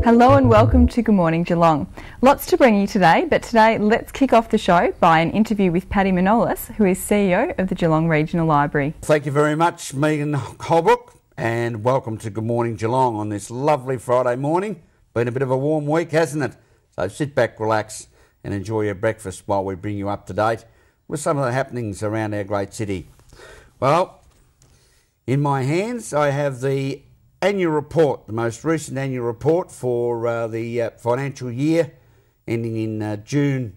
Hello and welcome to Good Morning Geelong. Lots to bring you today, but today let's kick off the show by an interview with Paddy Manolis, who is CEO of the Geelong Regional Library. Thank you very much, Megan Holbrook, and welcome to Good Morning Geelong on this lovely Friday morning. Been a bit of a warm week, hasn't it? So sit back, relax and enjoy your breakfast while we bring you up to date with some of the happenings around our great city. Well, in my hands I have the annual report, the most recent annual report for the financial year ending in June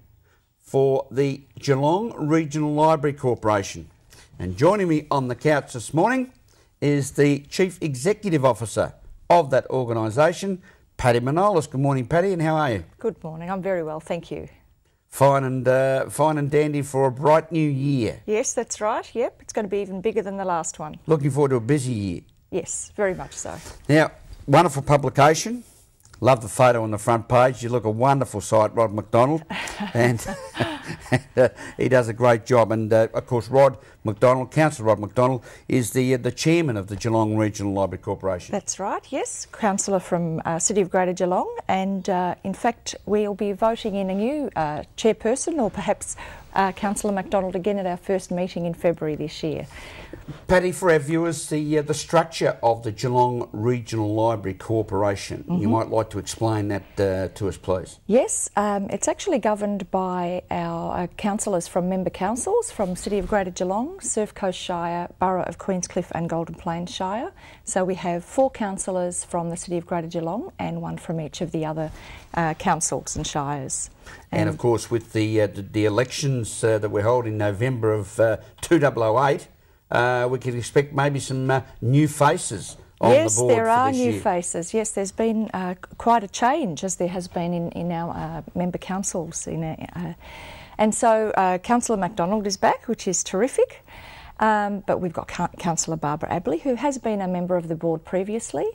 for the Geelong Regional Library Corporation. And joining me on the couch this morning is the Chief Executive Officer of that organisation, Paddy Manolis. Good morning, Paddy, and how are you? Good morning, I'm very well, thank you. Fine and dandy for a bright new year. Yes, that's right, yep, it's going to be even bigger than the last one. Looking forward to a busy year. Yes, very much so. Now, wonderful publication. Love the photo on the front page. You look a wonderful sight, Rod McDonald, and he does a great job. And of course, Rod McDonald, Councillor Rod McDonald, is the chairman of the Geelong Regional Library Corporation. That's right, yes, councillor from City of Greater Geelong, and in fact we'll be voting in a new chairperson, or perhaps Councillor McDonald again at our first meeting in February this year. Paddy, for our viewers, the structure of the Geelong Regional Library Corporation, you might like to explain that to us, please. Yes, it's actually governed by our councillors from member councils from City of Greater Geelong, Surf Coast Shire, Borough of Queenscliff and Golden Plains Shire. So we have 4 councillors from the City of Greater Geelong and 1 from each of the other councils and shires. And of course, with the elections that we're holding in November of 2008, we can expect maybe some new faces on the board. Yes, there are new year. faces. Yes, there's been quite a change, as there has been in our member councils. And so Councillor McDonald is back, which is terrific. But we've got Councillor Barbara Abley, who has been a member of the board previously.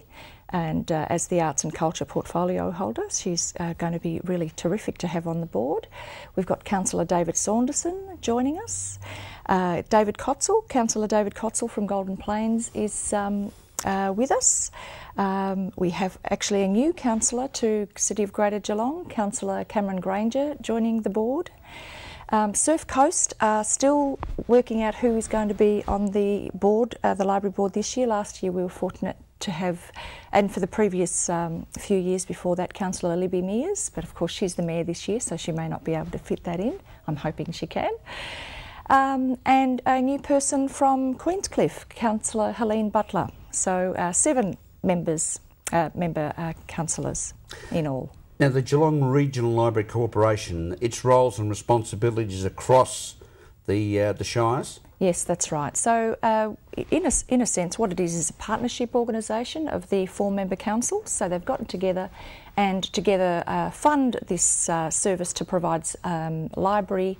And as the Arts and Culture portfolio holder, she's going to be really terrific to have on the board. We've got Councillor David Saunderson joining us. David Kotzel, Councillor David Kotzel from Golden Plains is with us. We have actually a new councillor to City of Greater Geelong, Councillor Cameron Granger, joining the board. Surf Coast are still working out who is going to be on the board, the library board this year. Last year we were fortunate to have, and for the previous few years before that, Councillor Libby Mears, but of course she's the mayor this year, so she may not be able to fit that in. I'm hoping she can. And a new person from Queenscliff, Councillor Helene Butler. So 7 member councillors in all. Now, the Geelong Regional Library Corporation, its roles and responsibilities across the shires? Yes, that's right. So, in a sense, what it is a partnership organisation of the 4 member councils. So they've gotten together and together fund this service to provide library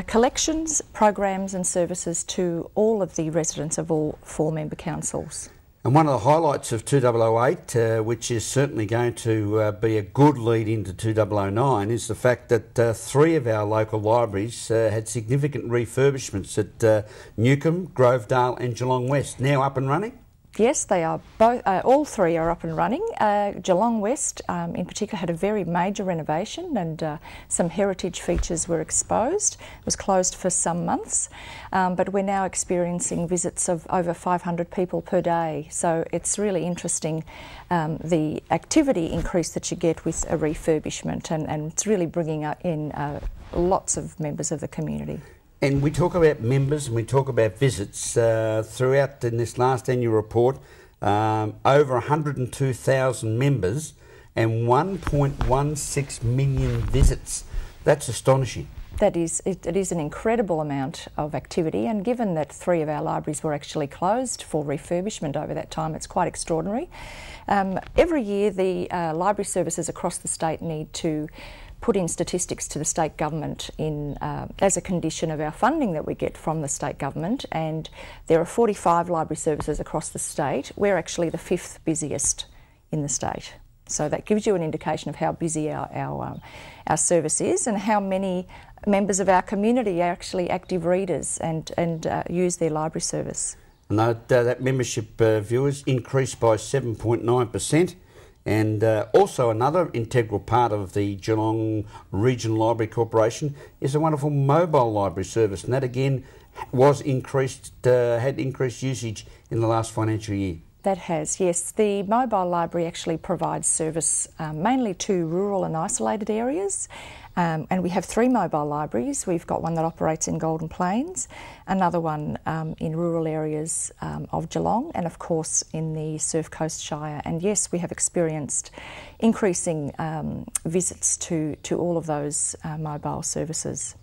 collections, programs and services to all of the residents of all 4 member councils. And one of the highlights of 2008, which is certainly going to be a good lead into 2009, is the fact that 3 of our local libraries had significant refurbishments at Newcombe, Grovedale and Geelong West, now up and running. Yes, they are both. All 3 are up and running. Geelong West, in particular, had a very major renovation, and some heritage features were exposed. It was closed for some months, but we're now experiencing visits of over 500 people per day. So it's really interesting, the activity increase that you get with a refurbishment, and it's really bringing in lots of members of the community. And we talk about members and we talk about visits throughout in this last annual report, over 102,000 members and 1.16 million visits. That's astonishing. It is an incredible amount of activity, and given that 3 of our libraries were actually closed for refurbishment over that time, it's quite extraordinary. Every year the library services across the state need to put in statistics to the state government as a condition of our funding that we get from the state government, and there are 45 library services across the state. We're actually the 5th busiest in the state. So that gives you an indication of how busy our service is, and how many members of our community are actually active readers and use their library service. And that membership, viewers, increased by 7.9%. And also another integral part of the Geelong Regional Library Corporation is a wonderful mobile library service, and that again was increased, had increased usage in the last financial year. That has, yes. The mobile library actually provides service mainly to rural and isolated areas. And we have 3 mobile libraries. We've got one that operates in Golden Plains, another one in rural areas of Geelong, and of course in the Surf Coast Shire. And yes, we have experienced increasing visits to all of those mobile services.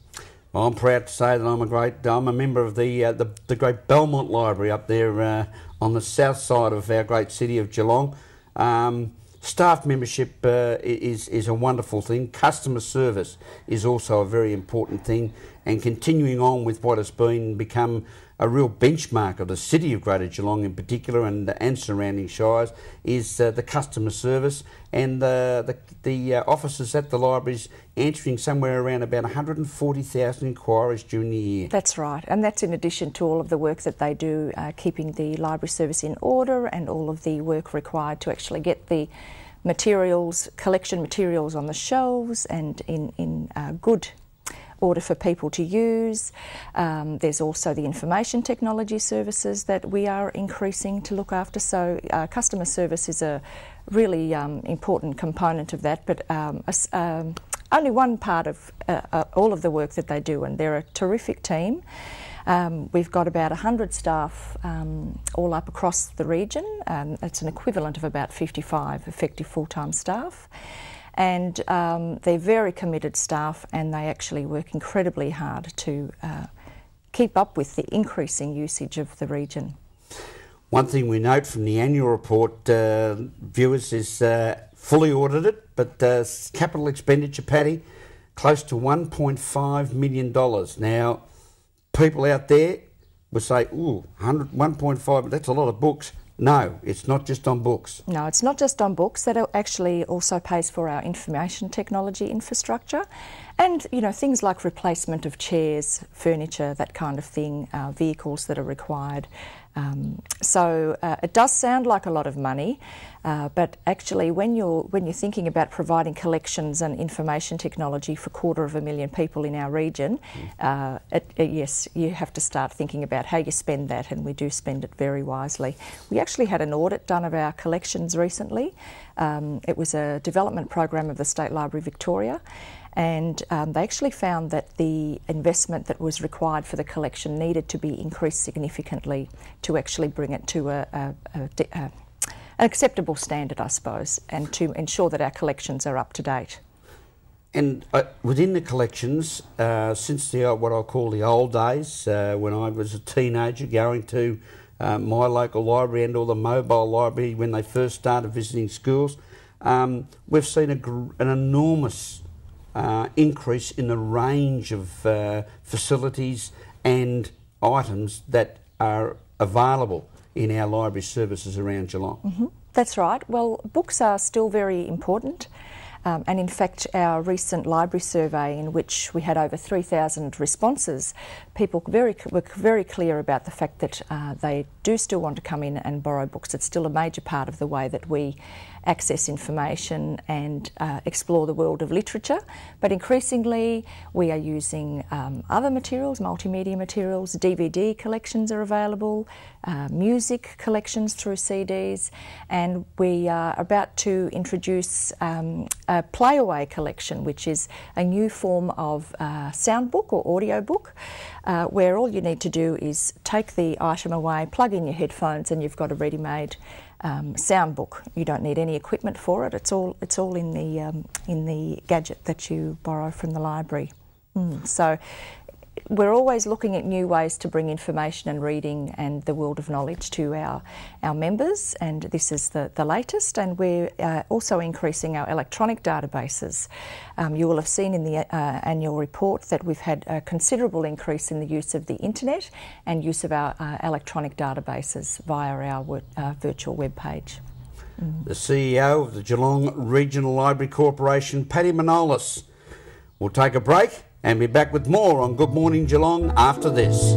Well, I'm proud to say that I'm a member of the great Belmont Library up there on the south side of our great city of Geelong. Staff membership is a wonderful thing. Customer service is also a very important thing, and continuing on with what has become a real benchmark of the city of Greater Geelong in particular, and surrounding shires, is the customer service, and the officers at the libraries answering somewhere around about 140,000 inquiries during the year. That's right, and that's in addition to all of the work that they do, keeping the library service in order, and all of the work required to actually get the materials, collection materials on the shelves and in good order for people to use. There's also the information technology services that we are increasing to look after. So customer service is a really important component of that, but only one part of all of the work that they do, and they're a terrific team. We've got about 100 staff all up across the region. It's an equivalent of about 55 effective full-time staff. And they're very committed staff, and they actually work incredibly hard to keep up with the increasing usage of the region. One thing we note from the annual report, viewers, is fully audited, but capital expenditure, Paddy, close to $1.5 million. Now, people out there will say, ooh, 1.5, that's a lot of books. No, it's not just on books. No, it's not just on books. That actually also pays for our information technology infrastructure, and things like replacement of chairs, furniture, that kind of thing, vehicles that are required. So it does sound like a lot of money, but actually when you're thinking about providing collections and information technology for 250,000 people in our region, yes, you have to start thinking about how you spend that, and we do spend it very wisely. We actually had an audit done of our collections recently. It was a development program of the State Library Victoria, and they actually found that the investment that was required for the collection needed to be increased significantly to actually bring it to an acceptable standard, I suppose, and to ensure that our collections are up to date. And within the collections, since what I'll call the old days, when I was a teenager going to my local library and or the mobile library when they first started visiting schools, we've seen an enormous increase in the range of facilities and items that are available in our library services around Geelong. Mm-hmm. That's right. Well, books are still very important. And in fact, our recent library survey, in which we had over 3,000 responses, people were very clear about the fact that they do still want to come in and borrow books. It's still a major part of the way that we access information and explore the world of literature. But increasingly, we are using other materials, multimedia materials. DVD collections are available, music collections through CDs, and we are about to introduce a play-away collection, which is a new form of sound book or audio book, where all you need to do is take the item away, plug in your headphones, and you've got a ready-made sound book. You don't need any equipment for it. It's all in the gadget that you borrow from the library. So we're always looking at new ways to bring information and reading and the world of knowledge to our members, and this is the latest. And we're also increasing our electronic databases. You will have seen in the annual report that we've had a considerable increase in the use of the internet and use of our electronic databases via our virtual web page. The CEO of the Geelong Regional Library Corporation, Paddy Manolis. We'll take a break and be back with more on Good Morning Geelong after this.